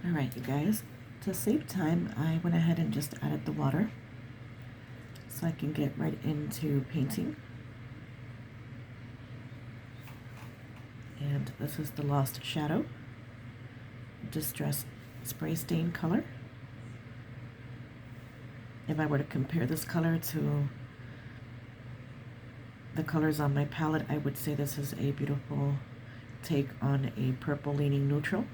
Alright, you guys, to save time, I went ahead and just added the water so I can get right into painting. And this is the Lost Shadow Distress Spray Stain color. If I were to compare this color to the colors on my palette, I would say this is a beautiful take on a purple leaning neutral.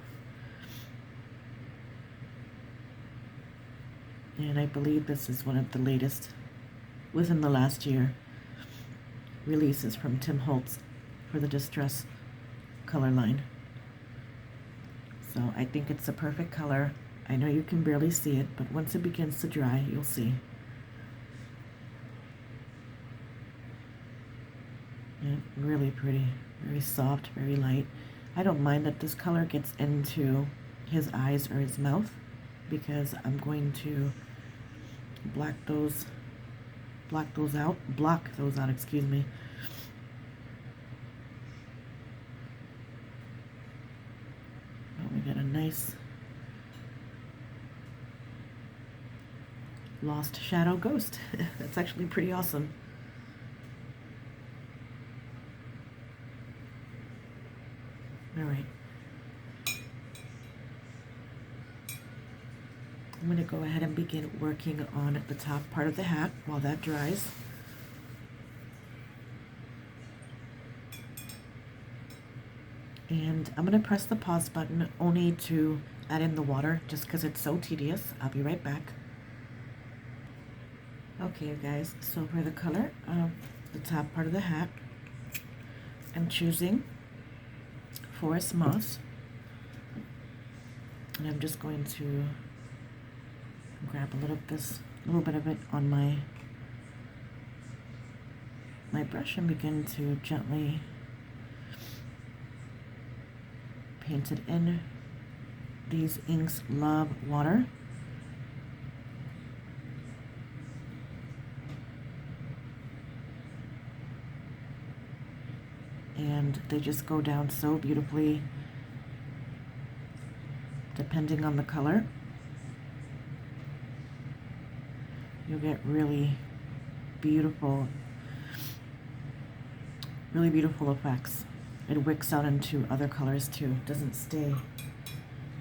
And I believe this is one of the latest, within the last year, releases from Tim Holtz for the Distress color line. So I think it's a perfect color. I know you can barely see it, but once it begins to dry, you'll see. And really pretty, very soft, very light. I don't mind that this color gets into his eyes or his mouth, because I'm going to block those out, excuse me. Oh, we got a nice Lost Shadow Ghost. That's actually pretty awesome. All right. I'm going to go ahead and begin working on the top part of the hat while that dries. And I'm going to press the pause button only to add in the water, just because it's so tedious. I'll be right back. Okay, you guys, so for the color of the top part of the hat, I'm choosing Forest Moss. And I'm just going to grab a little bit of it on my brush and begin to gently paint it in. These inks love water. And they just go down so beautifully depending on the color. You'll get really beautiful effects. It wicks out into other colors too. It doesn't stay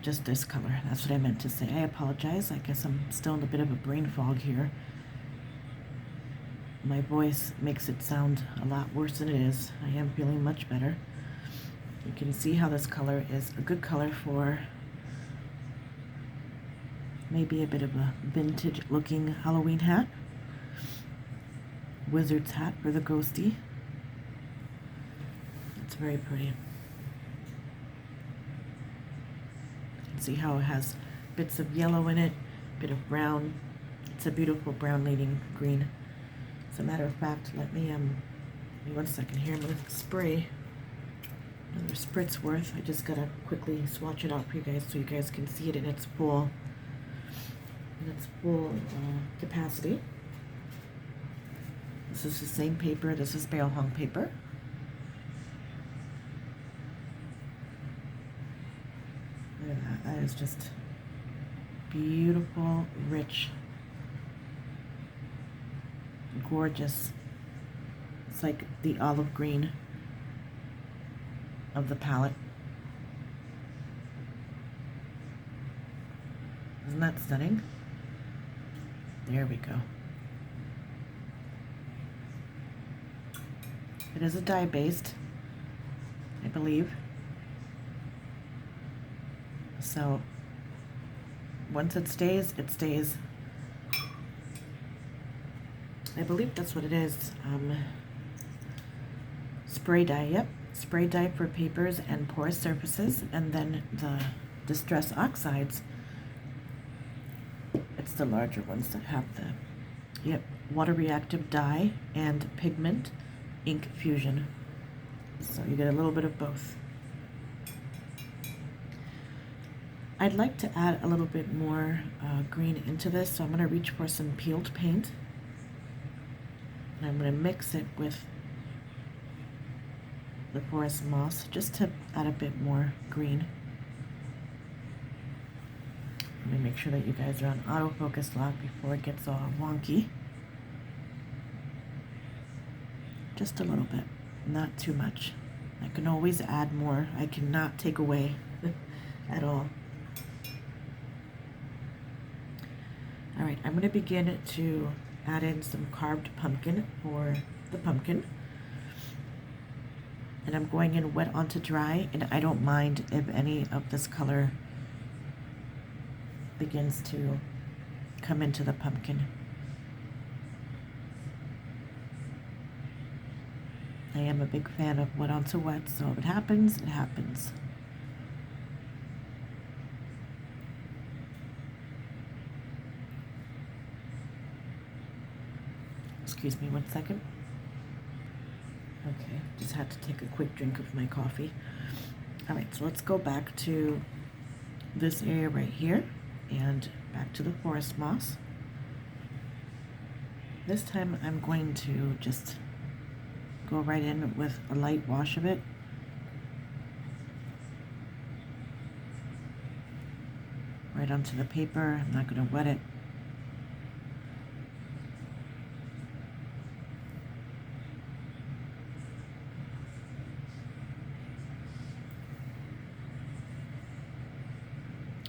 just this color. That's what I meant to say. I apologize. I guess I'm still in a bit of a brain fog here. My voice makes it sound a lot worse than it is. I am feeling much better. You can see how this color is a good color for maybe a bit of a vintage looking Halloween hat. Wizard's hat for the Ghostie. It's very pretty. You can see how it has bits of yellow in it, a bit of brown. It's a beautiful brown leading green. As a matter of fact, let me give me 1 second here. I'm going to spray another spritz worth. I just gotta quickly swatch it out for you guys so you guys can see it in its full capacity. This is the same paper. This is bale hung paper. Look at that. That is just beautiful, rich, gorgeous. It's like the olive green of the palette. Isn't that stunning? There we go. It is a dye-based, I believe. So once it stays, it stays. I believe that's what it is. Spray dye, yep. Spray dye for papers and porous surfaces, and then the Distress Oxides. It's the larger ones that have the, yep, water reactive dye and pigment ink fusion. So you get a little bit of both. I'd like to add a little bit more green into this, so I'm going to reach for some peeled paint. And I'm going to mix it with the Forest Moss just to add a bit more green. make sure that you guys are on autofocus lock before it gets all wonky. Just a little bit, not too much. I can always add more. I cannot take away at all. All right, I'm going to begin to add in some carved pumpkin for the pumpkin. And I'm going in wet onto dry, and I don't mind if any of this color begins to come into the pumpkin. I am a big fan of wet onto wet, so if it happens, it happens. Excuse me 1 second. Okay, just had to take a quick drink of my coffee. All right, so let's go back to this area right here and back to the forest moss. This time I'm going to just go right in with a light wash of it. Right onto the paper. I'm not going to wet it.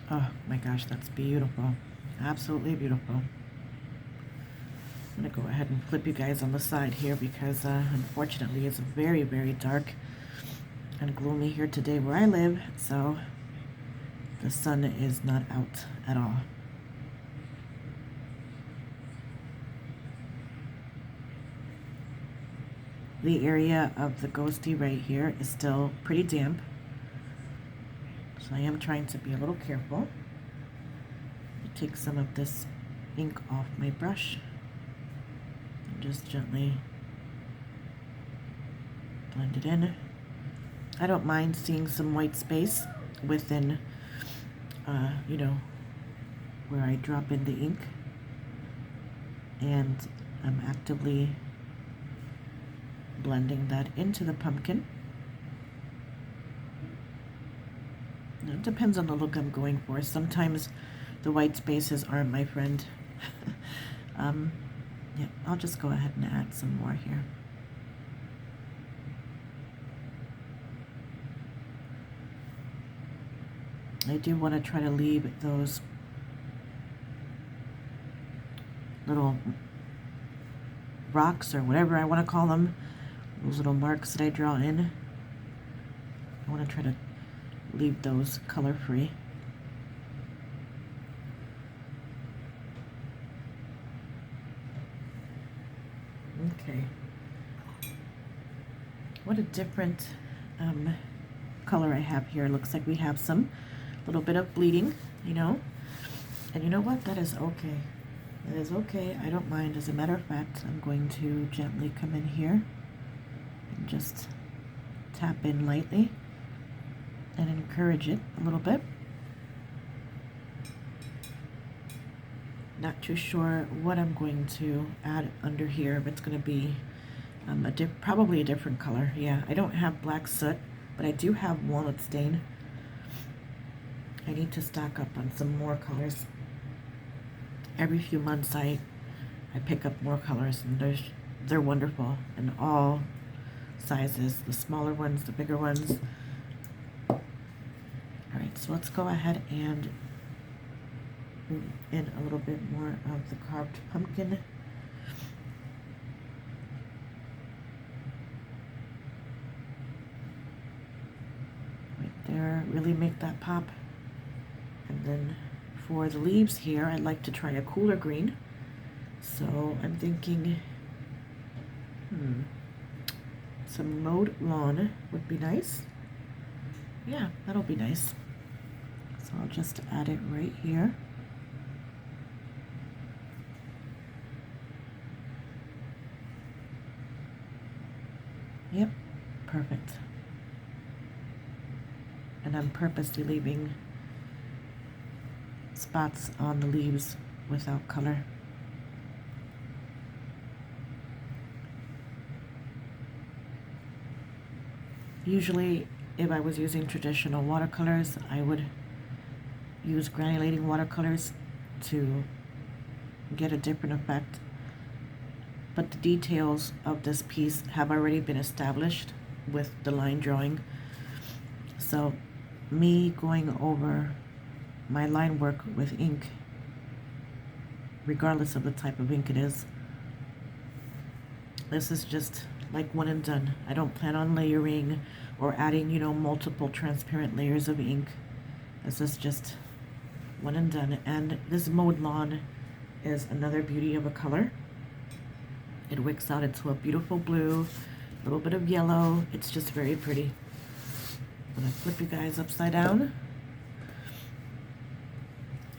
Oh my gosh, that's beautiful. Absolutely beautiful. I'm going to go ahead and flip you guys on the side here because unfortunately it's very, very dark and gloomy here today where I live, so the sun is not out at all. The area of the ghostie right here is still pretty damp. So I am trying to be a little careful. Take some of this ink off my brush and just gently blend it in. I don't mind seeing some white space within, you know, where I drop in the ink. And I'm actively blending that into the pumpkin. It depends on the look I'm going for. Sometimes the white spaces aren't my friend. Yeah, I'll just go ahead and add some more here. I do want to try to leave those little rocks or whatever I want to call them, those little marks that I draw in. I want to try to leave those color-free. Okay. What a different color I have here. Looks like we have some little bit of bleeding, you know. And you know what? That is okay. That is okay. I don't mind. As a matter of fact, I'm going to gently come in here and just tap in lightly and encourage it a little bit. Not too sure what I'm going to add under here, but it's going to be probably a different color. Yeah, I don't have black soot, but I do have walnut stain. I need to stock up on some more colors. Every few months I pick up more colors, and they're wonderful in all sizes, the smaller ones, the bigger ones. Alright, so let's go ahead and move in a little bit more of the carved pumpkin. Right there, really make that pop. And then for the leaves here, I'd like to try a cooler green. So I'm thinking, some mowed lawn would be nice. Yeah, that'll be nice. So I'll just add it right here. Yep, perfect. And I'm purposely leaving spots on the leaves without color. Usually, if I was using traditional watercolors, I would, use granulating watercolors to get a different effect. But the details of this piece have already been established with the line drawing. So me going over my line work with ink, regardless of the type of ink it is, this is just like one and done. I don't plan on layering or adding, you know, multiple transparent layers of ink. This is just one and done. And this mauve lawn is another beauty of a color. It wicks out into a beautiful blue, a little bit of yellow. It's just very pretty. I'm gonna flip you guys upside down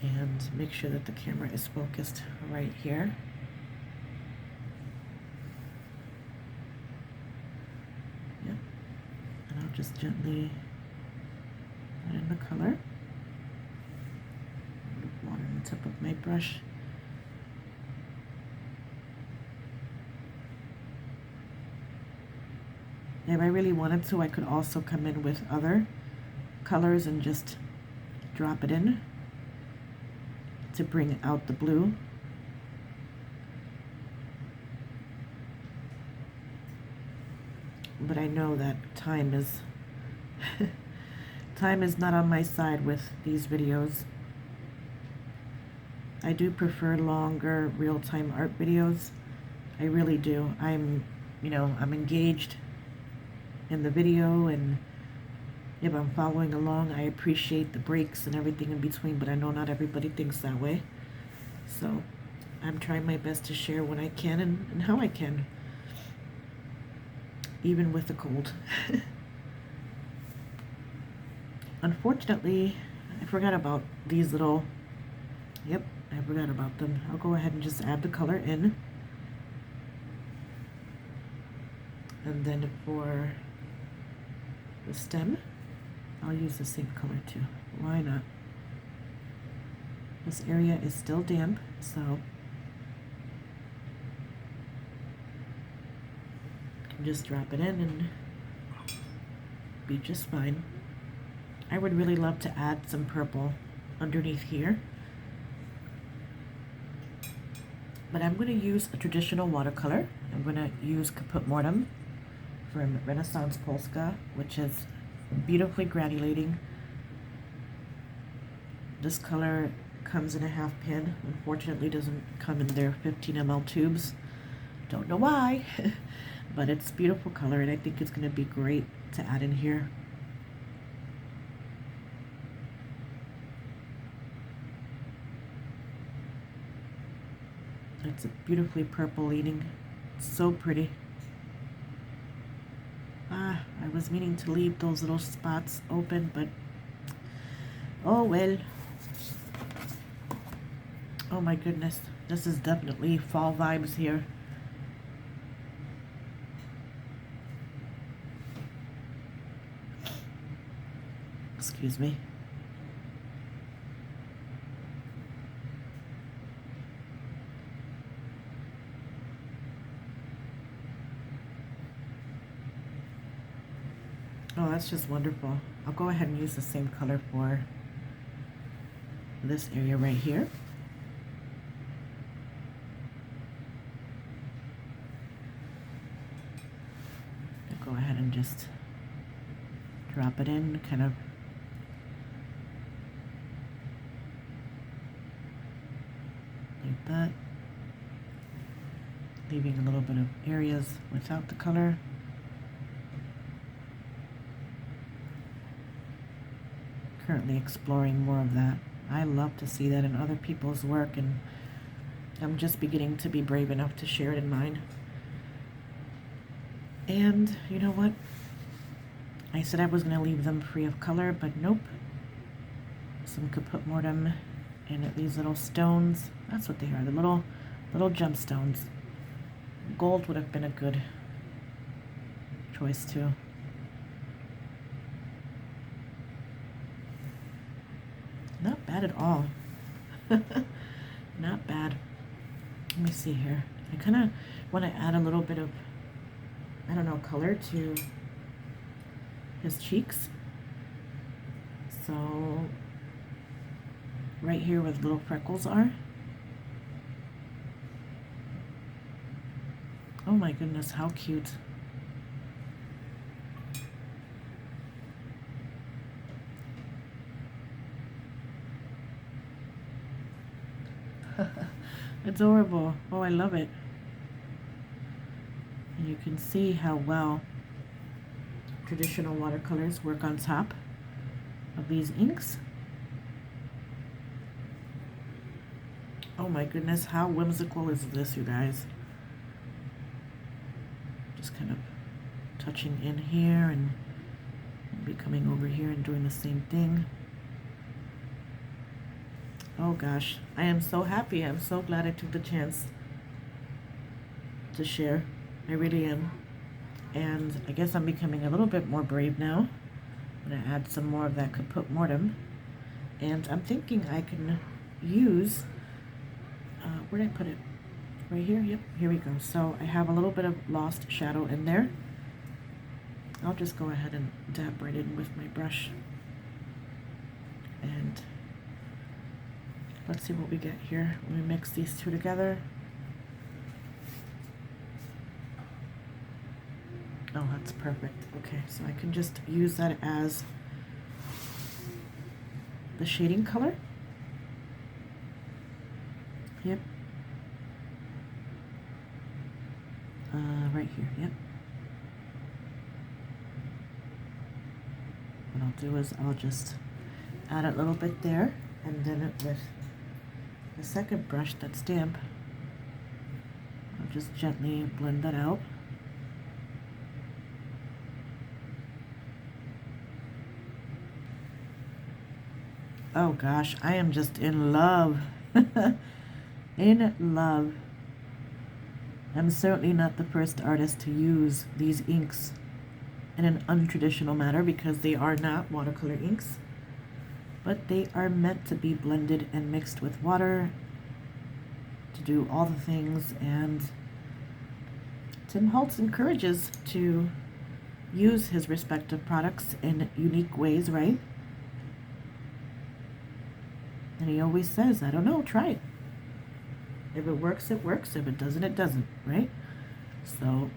and make sure that the camera is focused right here. Yep. And I'll just gently add in the color. A little water on the tip of my brush. If I really wanted to, I could also come in with other colors and just drop it in to bring out the blue. But I know that time is time is not on my side with these videos. I do prefer longer real-time art videos. I really do. I'm engaged in the video, and if I'm following along, I appreciate the breaks and everything in between, but I know not everybody thinks that way. So I'm trying my best to share when I can and how I can, even with the cold. Unfortunately, I forgot about these little, yep, I forgot about them. I'll go ahead and just add the color in. And then for the stem, I'll use the same color too. Why not? This area is still damp, so you can just drop it in and be just fine. I would really love to add some purple underneath here, but I'm going to use a traditional watercolor. I'm going to use Caput Mortem from Renaissance Polska, which is beautifully granulating. This color comes in a half pan. Unfortunately, doesn't come in their 15 ml tubes. Don't know why, but it's a beautiful color, and I think it's going to be great to add in here. It's a beautifully purple leaning. So pretty. I was meaning to leave those little spots open, but oh well. Oh my goodness, this is definitely fall vibes here. Excuse me. Oh, that's just wonderful. I'll go ahead and use the same color for this area right here. I'll go ahead and just drop it in, kind of like that, leaving a little bit of areas without the color. Currently exploring more of that. I love to see that in other people's work, and I'm just beginning to be brave enough to share it in mine. And you know what? I said I was going to leave them free of color, but nope. Some Caput Mortem and these little stones. That's what they are, the little gemstones. Gold would have been a good choice too. Not bad at all. Not bad. Let me see here. I kind of want to add a little bit of, I don't know, color to his cheeks. So right here where the little freckles are. Oh my goodness, how cute. Adorable. Oh, I love it. And you can see how well traditional watercolors work on top of these inks. Oh my goodness, how whimsical is this, you guys? Just kind of touching in here and maybe coming over here and doing the same thing. Oh gosh, I am so happy. I'm so glad I took the chance to share. I really am. And I guess I'm becoming a little bit more brave now. I'm going to add some more of that kaput mortem. And I'm thinking I can use, where did I put it? Right here? Yep, here we go. So I have a little bit of lost shadow in there. I'll just go ahead and dab right in with my brush. And let's see what we get here when we mix these two together. Oh, that's perfect. Okay, so I can just use that as the shading color. Yep. Right here, yep. What I'll do is I'll just add a little bit there, and then with the second brush that's damp, I'll just gently blend that out. Oh gosh, I am just in love. In love. I'm certainly not the first artist to use these inks in an untraditional manner because they are not watercolor inks, but they are meant to be blended and mixed with water to do all the things, and Tim Holtz encourages to use his respective products in unique ways, right? And he always says, I don't know, try it. If it works, it works. If it doesn't, it doesn't, right? So,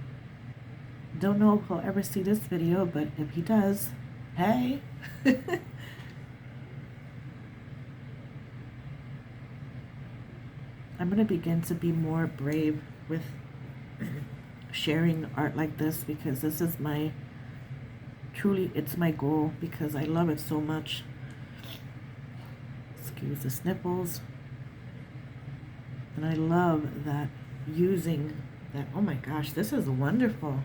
don't know if he'll ever see this video, but if he does, hey. I'm going to begin to be more brave with sharing art like this, because this is my, truly, it's my goal, because I love it so much. Excuse the sniffles. And I love that, using that. Oh my gosh, this is wonderful.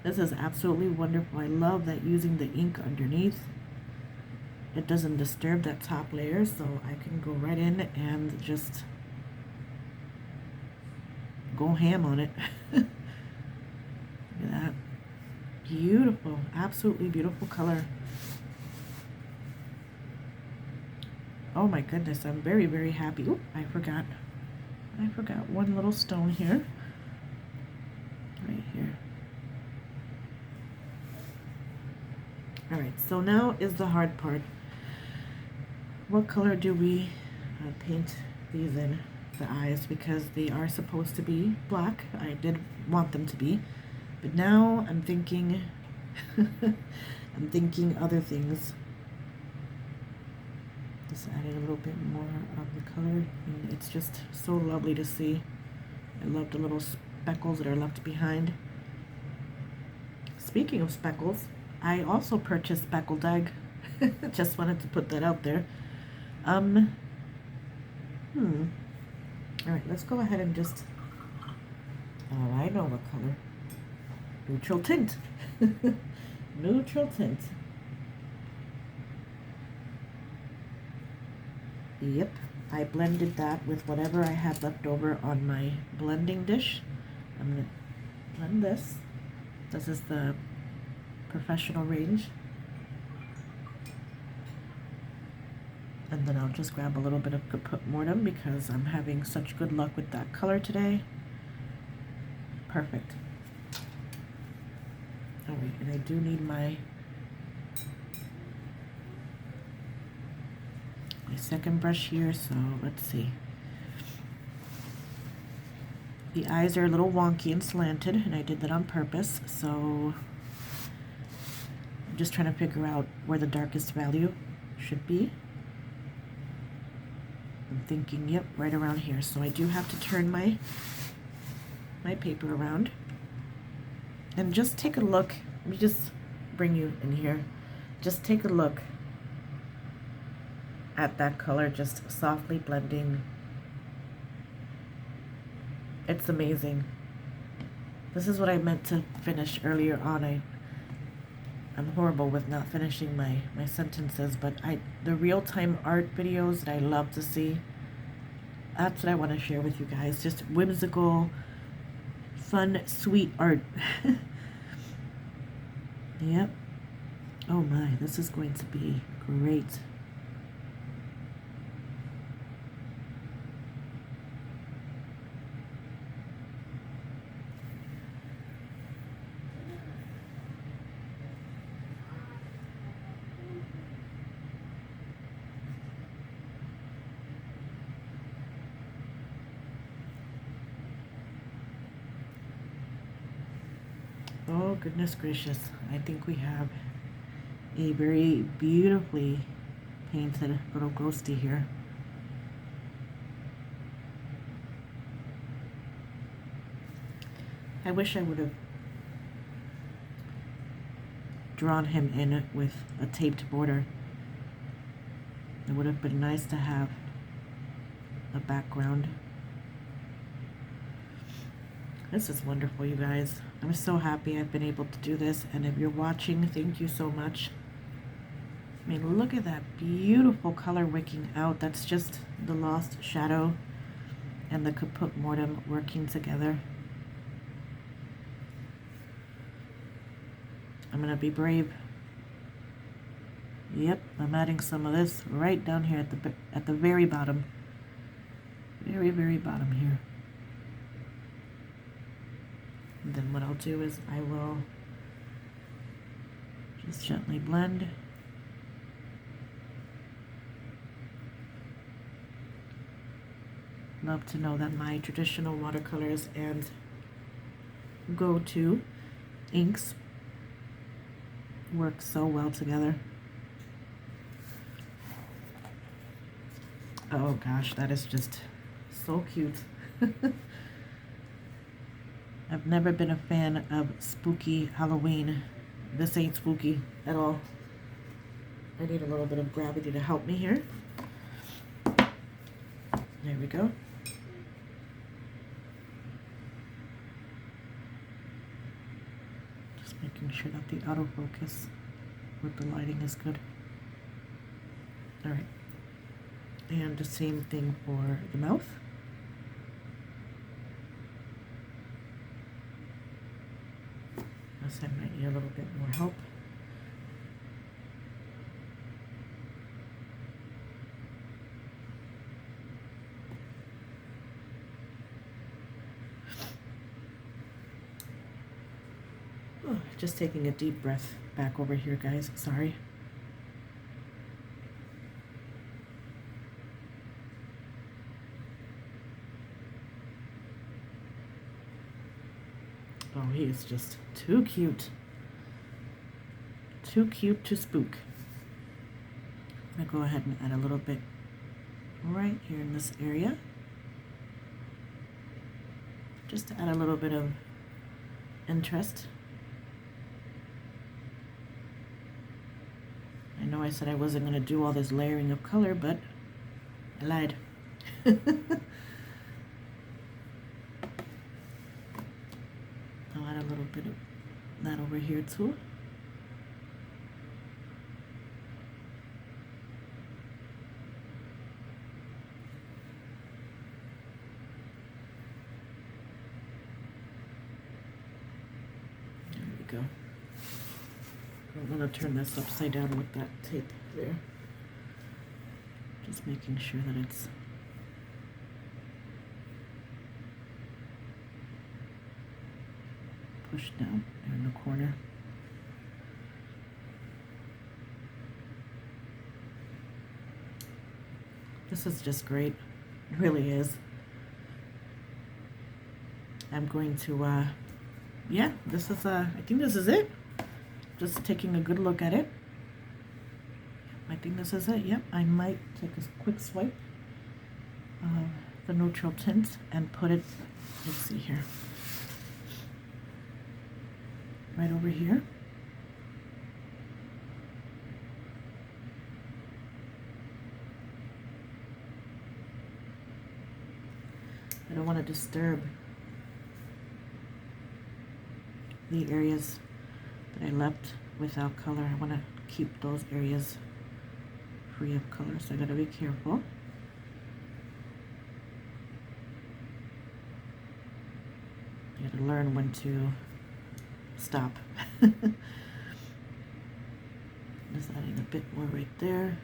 This is absolutely wonderful. I love that, using the ink underneath. It doesn't disturb that top layer, so I can go right in and just go ham on it. Look at that. Beautiful, absolutely beautiful color. Oh my goodness, I'm very, very happy. Oop, I forgot one little stone here. Right here. Alright, so now is the hard part. What color do we paint these in, the eyes? Because they are supposed to be black. I did want them to be. But now I'm thinking, I'm thinking other things. Just adding a little bit more of the color, and it's just so lovely to see. I love the little speckles that are left behind. Speaking of speckles, I also purchased speckled egg. Just wanted to put that out there. All right, let's go ahead and just, oh, I know what color. Neutral tint. Neutral tint. Yep, I blended that with whatever I had left over on my blending dish. I'm going to blend this. This is the professional range. And then I'll just grab a little bit of kaput mortem because I'm having such good luck with that color today. Perfect. Alright, and I do need my my second brush here, so let's see. The eyes are a little wonky and slanted, and I did that on purpose, so I'm just trying to figure out where the darkest value should be. I'm thinking, yep, right around here. So I do have to turn my paper around and just take a look. Let me just bring you in here. Just take a look at that color just softly blending. It's amazing. This is what I meant to finish earlier on. I'm horrible with not finishing my sentences, but the real-time art videos that I love to see, that's what I want to share with you guys. Just whimsical, fun, sweet art. Yep. Oh my, this is going to be great. Oh, goodness gracious. I think we have a very beautifully painted little ghostie here. I wish I would have drawn him in with a taped border. It would have been nice to have a background. This is wonderful, you guys. I'm so happy I've been able to do this, and if you're watching, thank you so much. I mean, look at that beautiful color wicking out. That's just the Lost Shadow and the Kaput Mortem working together. I'm gonna be brave. Yep, I'm adding some of this right down here at the very bottom. Very, very bottom here. And then what I'll do is I will just gently blend. Love to know that my traditional watercolors and go-to inks work so well together. Oh gosh, that is just so cute. I've never been a fan of spooky Halloween. This ain't spooky at all. I need a little bit of gravity to help me here. There we go. Just making sure that the autofocus with the lighting is good. All right. And the same thing for the mouth. I might need a little bit more help. Oh, just taking a deep breath back over here, guys. Sorry. Oh, he is just too cute. Too cute to spook. I'm gonna go ahead and add a little bit right here in this area. Just to add a little bit of interest. I know I said I wasn't gonna do all this layering of color, but I lied. I'll add a little bit of that over here too. There we go. I'm gonna turn this upside down with that tape there. Just making sure that it's pushed down there in the corner. This is just great. It really is. I'm going to, yeah, this is, I think this is it. Just taking a good look at it. I think this is it. Yep, I might take a quick swipe of the neutral tint and put it, let's see here, right over here. I don't want to disturb the areas that I left without color. I want to keep those areas free of color, so I gotta be careful. You gotta learn when to stop. Just adding a bit more right there.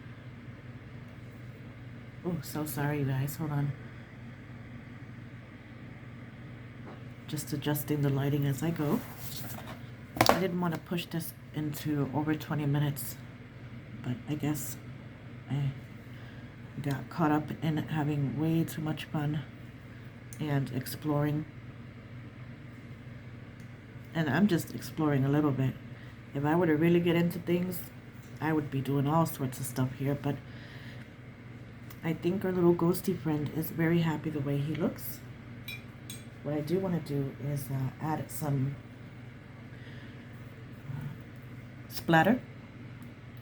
Oh, so sorry, you guys. Hold on. Just adjusting the lighting as I go. I didn't want to push this into over 20 minutes, but I guess I got caught up in having way too much fun and exploring. And I'm just exploring a little bit. If I were to really get into things, I would be doing all sorts of stuff here, but I think our little ghosty friend is very happy the way he looks. What I do want to do is add some splatter,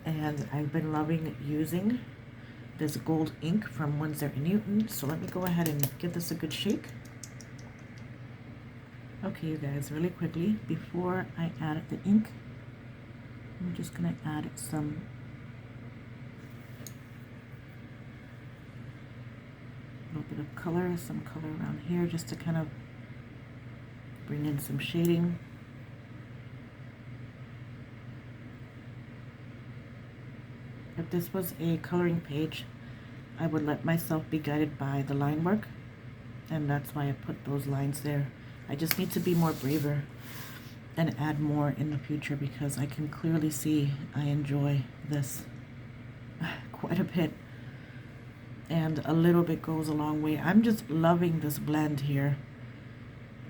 and I've been loving using this gold ink from Winsor+Newton, so let me go ahead and give this a good shake. Okay, you guys, really quickly, before I add the ink, I'm just going to add some little bit of color, some color around here, just to kind of bring in some shading. If this was a coloring page, I would let myself be guided by the line work, and that's why I put those lines there. I just need to be more braver and add more in the future, because I can clearly see I enjoy this quite a bit, and a little bit goes a long way. I'm just loving this blend here.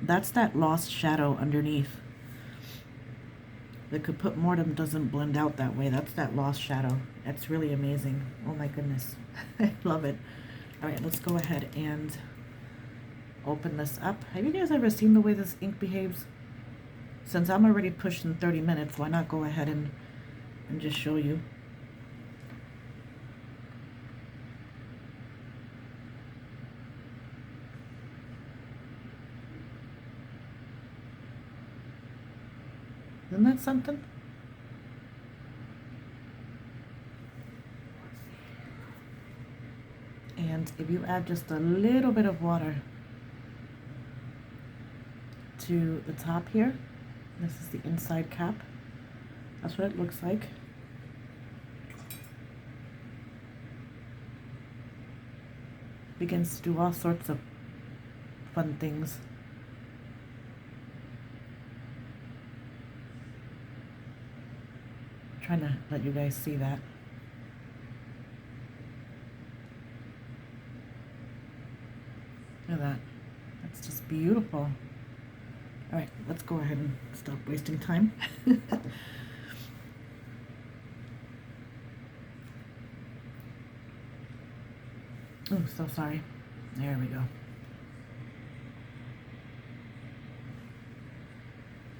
That's that lost shadow underneath. The Kaput Mortem doesn't blend out that way. That's that lost shadow. That's really amazing. Oh my goodness. I love it. All right, let's go ahead and open this up. Have you guys ever seen the way this ink behaves? Since I'm already pushing 30 minutes, why not go ahead and just show you? Isn't that something? And if you add just a little bit of water to the top here, this is the inside cap, that's what it looks like. Begins to do all sorts of fun things. Trying to let you guys see that. Look at that. That's just beautiful. All right, let's go ahead and stop wasting time. Oh, so sorry. There we go.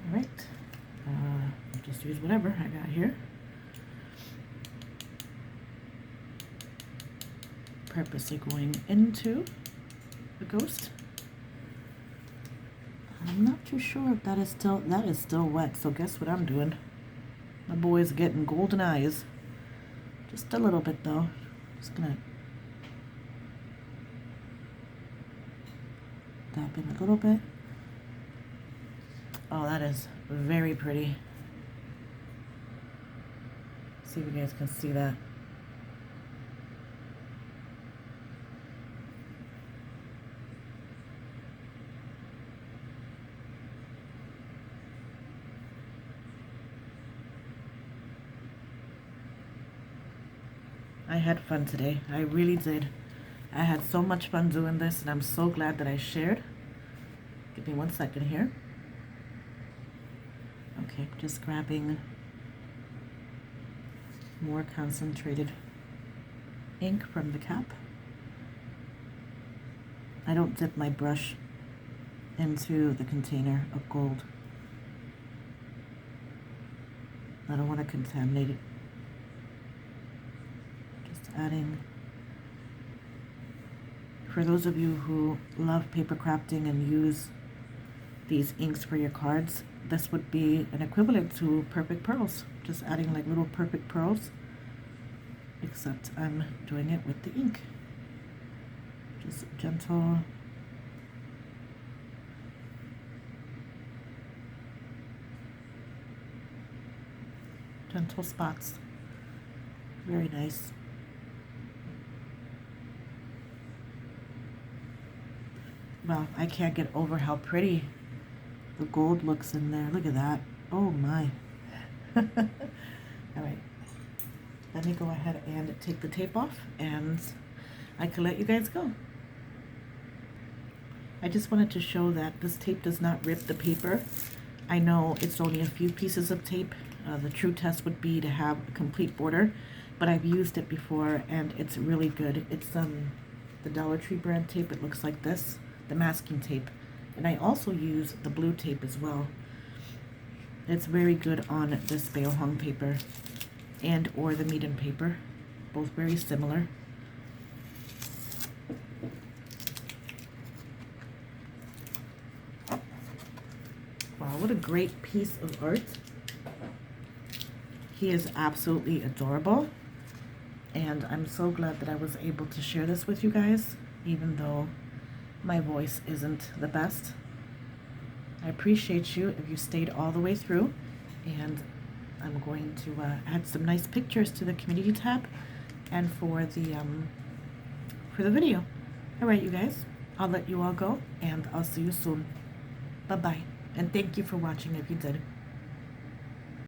All right. I'll just use whatever I got here. Purposely going into the ghost. I'm not too sure if that is still wet, so guess what I'm doing? My boy's getting golden eyes. Just a little bit though. Just gonna dab in a little bit. Oh, that is very pretty. See if you guys can see that. I had fun today. I really did. I had so much fun doing this, and I'm so glad that I shared. Give me 1 second here. Okay, just grabbing more concentrated ink from the cap. I don't dip my brush into the container of gold. I don't want to contaminate it. Just adding. For those of you who love paper crafting and use these inks for your cards, this would be an equivalent to perfect pearls. Just adding like little perfect pearls, except I'm doing it with the ink. Just gentle. Gentle spots. Very nice. Well, I can't get over how pretty the gold looks in there. Look at that. Oh my. All right. Let me go ahead and take the tape off, and I can let you guys go. I just wanted to show that this tape does not rip the paper. I know it's only a few pieces of tape. The true test would be to have a complete border, but I've used it before and it's really good. It's the Dollar Tree brand tape. It looks like this, the masking tape. And I also use the blue tape as well. It's very good on this Bao Hung paper and or the Meeden paper. Both very similar. Wow, what a great piece of art. He is absolutely adorable, and I'm so glad that I was able to share this with you guys, even though my voice isn't the best. I appreciate you if you stayed all the way through, and I'm going to add some nice pictures to the community tab and for the video. All right, you guys, I'll let you all go, and I'll see you soon. Bye-bye, and thank you for watching if you did.